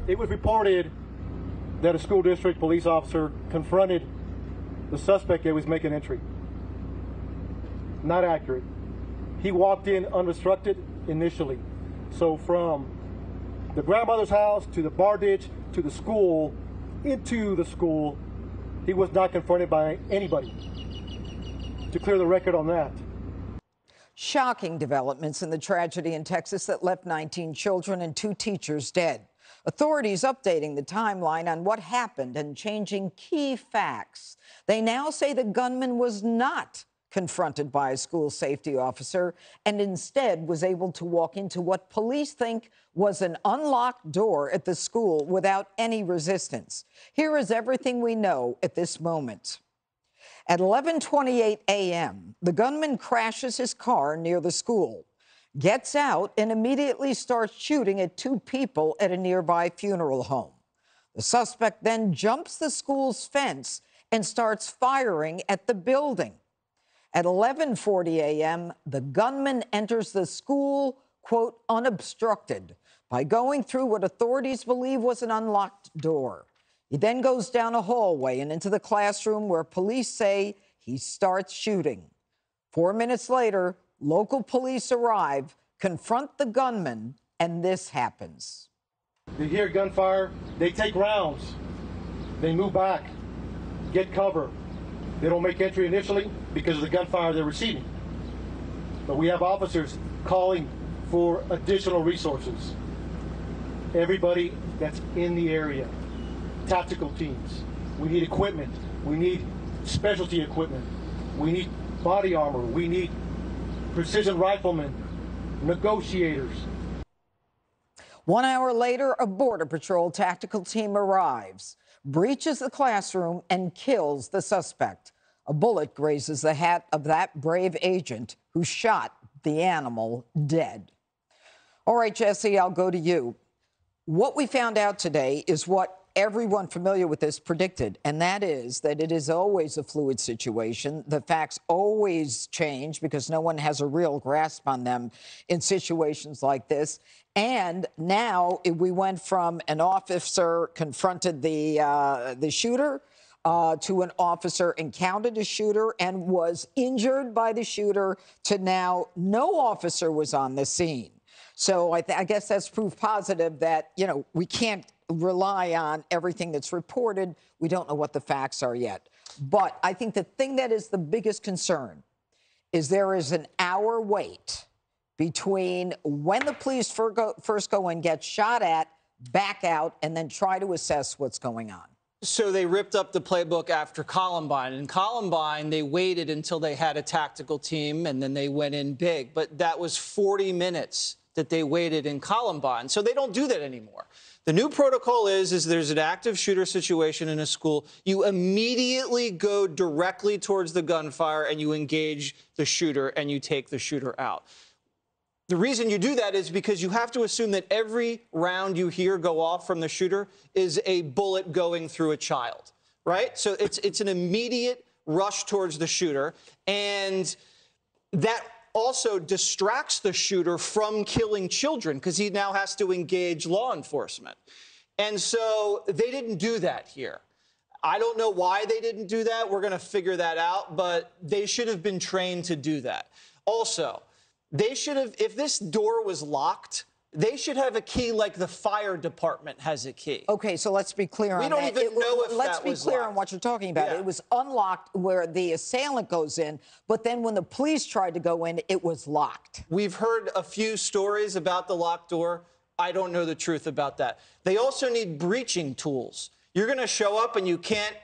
It was reported that a school district police officer confronted the suspect that was making entry. Not accurate. He walked in unobstructed initially. So from the grandmother's house to the bar ditch to the school, into the school, he was not confronted by anybody. To clear the record on that. Shocking developments in the tragedy in Texas that left 19 children and 2 teachers dead. Authorities updating the timeline on what happened and changing key facts. They now say the gunman was not confronted by a school safety officer and instead was able to walk into what police think was an unlocked door at the school without any resistance. Here is everything we know at this moment. At 11:28 a.m., the gunman crashes his car near the school, gets out, and immediately starts shooting at 2 people at a nearby funeral home. The suspect then jumps the school's fence and starts firing at the building. At 11:40 a.m., the gunman enters the school, quote, unobstructed, by going through what authorities believe was an unlocked door. He then goes down a hallway and into the classroom where police say he starts shooting. 4 minutes later, local police arrive, confront the gunman, and this happens. They hear gunfire, they take rounds, they move back, get cover. They don't make entry initially because of the gunfire they're receiving. But we have officers calling for additional resources. Everybody that's in the area, tactical teams, we need equipment, we need specialty equipment, we need body armor, we need precision riflemen, negotiators. 1 hour later, a Border Patrol tactical team arrives, breaches the classroom, and kills the suspect. A bullet grazes the hat of that brave agent who shot the animal dead. All right, Jesse, I'll go to you. What we found out today is what everyone familiar with this predicted, and that is that it is always a fluid situation. The facts always change because no one has a real grasp on them in situations like this. And now we went from an officer confronted the shooter to an officer encountered a shooter and was injured by the shooter to now no officer was on the scene. So I guess that's proof positive that, you know, we can't rely on everything that's reported. We don't know what the facts are yet. But I think the thing that is the biggest concern is there is an hour wait between when the police first go and get shot at, back out, and then try to assess what's going on. So they ripped up the playbook after Columbine. In Columbine, they waited until they had a tactical team, and then they went in big. But that was 40 minutes that they waited in Columbine. So they don't do that anymore. The new protocol is there's an active shooter situation in a school. You immediately go directly towards the gunfire and you engage the shooter and you take the shooter out. The reason you do that is because you have to assume that every round you hear go off from the shooter is a bullet going through a child, right? So it's an immediate rush towards the shooter, and that also distracts the shooter from killing children because he now has to engage law enforcement. And so they didn't do that here. I don't know why they didn't do that. We're going to figure that out, but they should have been trained to do that. Also, they should have, if this door was locked, they should have a key like the fire department has a key. Okay, so let's be clear on that. We don't even know if Let's that be was clear locked. on what you're talking about. Yeah. It was unlocked where the assailant goes in, but then when the police tried to go in, it was locked. We've heard a few stories about the locked door. I don't know the truth about that. They also need breaching tools. You're going to show up and you can't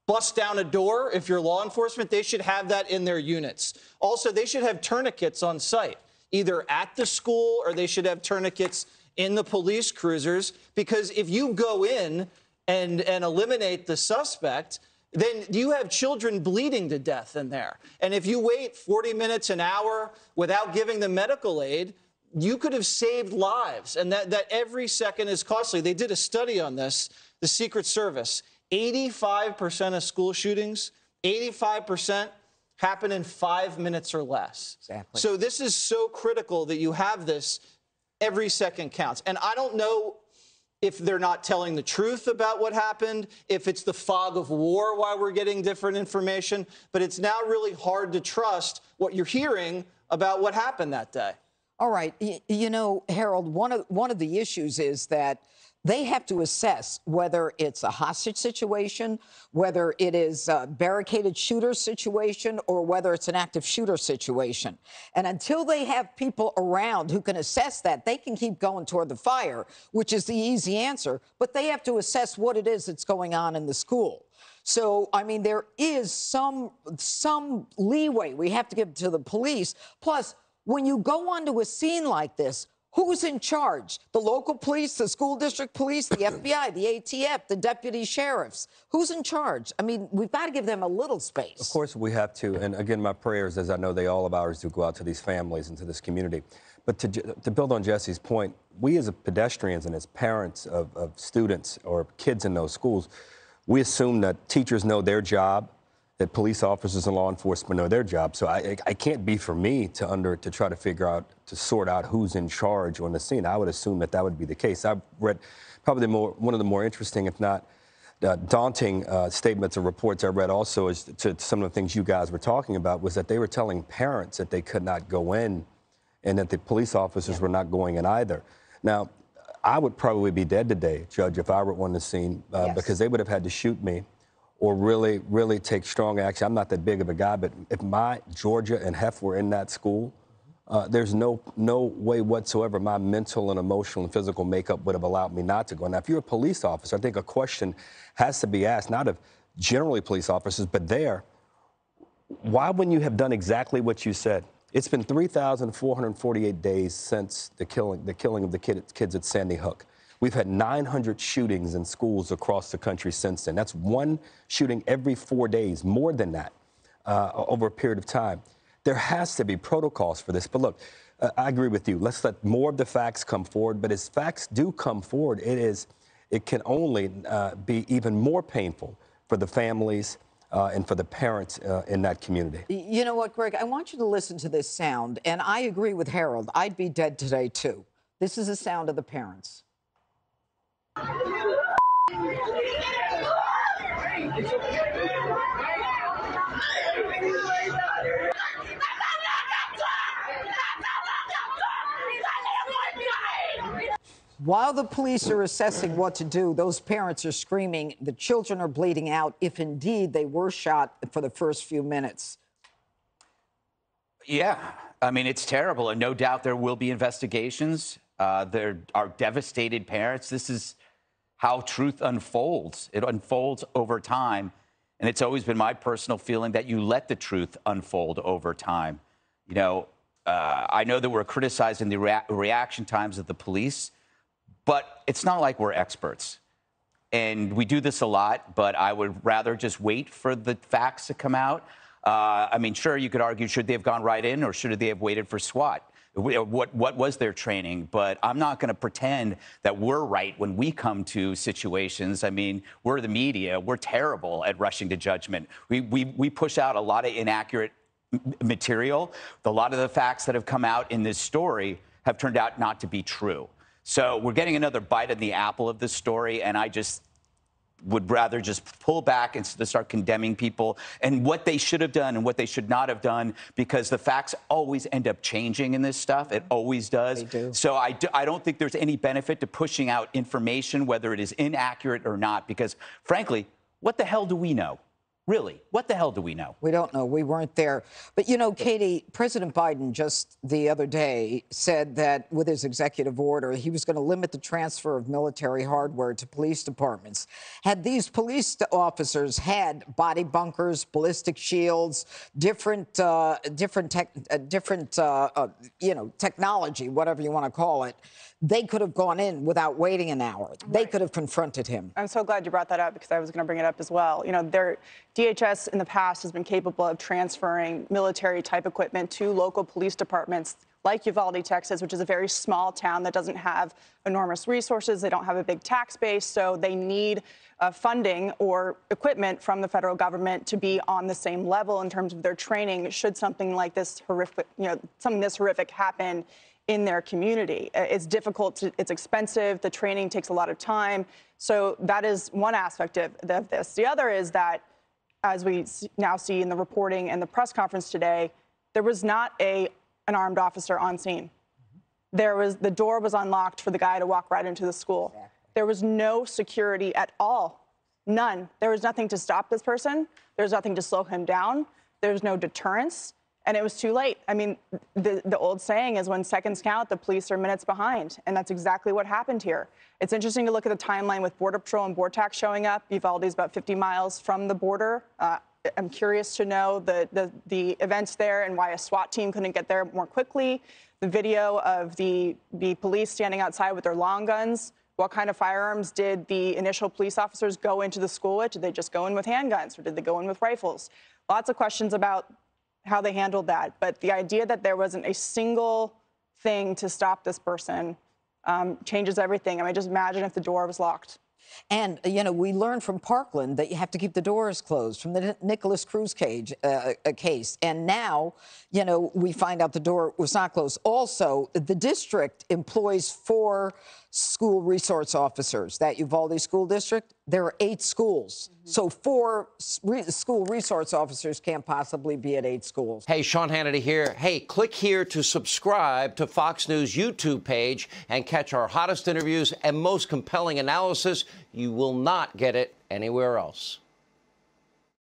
bust down a door if you're law enforcement. They should have that in their units. Also, they should have tourniquets on site, either at the school or they should have tourniquets in the police cruisers, because if you go in and eliminate the suspect, then you have children bleeding to death in there. And if you wait 40 minutes, an hour without giving them medical aid, you could have saved lives, and that every second is costly. They did a study on this, the Secret Service. 85% of school shootings, 85% happen in 5 minutes or less. Exactly. So this is so critical that you have this. Every second counts. And I don't know if they're not telling the truth about what happened, if it's the fog of war why we're getting different information. But it's now really hard to trust what you're hearing about what happened that day. All right. You know, Harold, one of the issues is that they have to assess whether it's a hostage situation, whether it is a barricaded shooter situation, or whether it's an active shooter situation. And until they have people around who can assess that, they can keep going toward the fire, which is the easy answer. But they have to assess what it is that's going on in the school. So, I mean, there is some leeway we have to give to the police. Plus, when you go onto a scene like this, who's in charge? The local police, the school district police, the FBI, the ATF, the deputy sheriffs. Who's in charge? I mean, we've got to give them a little space. Of course we have to. And again, my prayers, as I know they all of ours do, go out to these families and to this community. But to build on Jesse's point, we as pedestrians and as parents of students or kids in those schools, we assume that teachers know their job, that police officers and law enforcement know their job. So I can't be for me to try to figure out, to sort out who's in charge on the scene. I would assume that would be the case. I've read probably one of the more interesting, if not daunting statements or reports I read also is to some of the things you guys were talking about, was that they were telling parents that they could not go in and that the police officers were not going in either. Now, I would probably be dead today, Judge, if I were on the scene, because they would have had to shoot me or really, really take strong action. I'm not that big of a guy, but if my Georgia and Hef were in that school, there's no way whatsoever my mental and emotional and physical makeup would have allowed me not to go. Now, if you're a police officer, I think a question has to be asked, not of generally police officers, but why wouldn't you have done exactly what you said? It's been 3,448 days since the killing of the kids at Sandy Hook. We've had 900 shootings in schools across the country since then. That's one shooting every 4 days, more than that, over a period of time. There has to be protocols for this. But look, I agree with you. Let's let more of the facts come forward. But as facts do come forward, it can only be even more painful for the families and for the parents in that community. You know what, Greg? I want you to listen to this sound. And I agree with Harold. I'd be dead today, too. This is the sound of the parents. While the police are assessing what to do, those parents are screaming. The children are bleeding out, if indeed they were shot for the first few minutes. Yeah, I mean, it's terrible. And no doubt there will be investigations. There are devastated parents. This is how truth unfolds. It unfolds over time. And it's always been my personal feeling that you let the truth unfold over time. You know, I know that we're criticizing the reaction times of the police, but it's not like we're experts. And we do this a lot, but I would rather just wait for the facts to come out. I mean, sure, you could argue, should they have gone right in or should they have waited for SWAT? What was their training? But I'm not going to pretend that we're right when we come to situations. I mean, we're the media. We're terrible at rushing to judgment. We push out a lot of inaccurate material. A lot of the facts that have come out in this story have turned out not to be true. So we're getting another bite of the apple of this story, and I just would rather just pull back and start condemning people and what they should have done and what they should not have done, because the facts always end up changing in this stuff. It always does. They do. So I don't think there's any benefit to pushing out information, whether it is inaccurate or not, because, frankly, what the hell do we know? Really, what the hell do we know? We don't know. We weren't there. But, you know, Katie, President Biden just the other day said that with his executive order, he was going to limit the transfer of military hardware to police departments. Had these police officers had body bunkers, ballistic shields, different technology, whatever you want to call it, they could have gone in without waiting an hour. Right. They could have confronted him. I'm so glad you brought that up, because I was going to bring it up as well. You know, DHS in the past has been capable of transferring military-type equipment to local police departments like Uvalde, Texas, which is a very small town that doesn't have enormous resources. They don't have a big tax base, so they need funding or equipment from the federal government to be on the same level in terms of their training should something like this horrific, something this horrific happen in their community. It's difficult, it's expensive, the training takes a lot of time. So that is one aspect of this. The other is that, as we now see in the reporting and the press conference today, there was not an armed officer on scene. The door was unlocked for the guy to walk right into the school. Exactly. There was no security at all. None. There was nothing to stop this person. There's nothing to slow him down. There's no deterrence. And it was too late. I mean, the old saying is when seconds count, the police are minutes behind. And that's exactly what happened here. It's interesting to look at the timeline with Border Patrol and BORTAC showing up. Uvalde is about 50 miles from the border. I'm curious to know the events there and why a SWAT team couldn't get there more quickly. The video of the police standing outside with their long guns. What kind of firearms did the initial police officers go into the school with? Did they just go in with handguns or did they go in with rifles? Lots of questions about how they handled that. But the idea that there wasn't a single thing to stop this person changes everything. I mean, just imagine if the door was locked. And, you know, we learned from Parkland that you have to keep the doors closed from the Nicholas Cruz case. And now, you know, we find out the door was not closed. Also, the district employs 4 school resource officers. That Uvalde school district, there are 8 schools. Mm-hmm. So 4 school resource officers can't possibly be at 8 schools. Hey, Sean Hannity here. Hey, click here to subscribe to Fox News YouTube page and catch our hottest interviews and most compelling analysis. You will not get it anywhere else.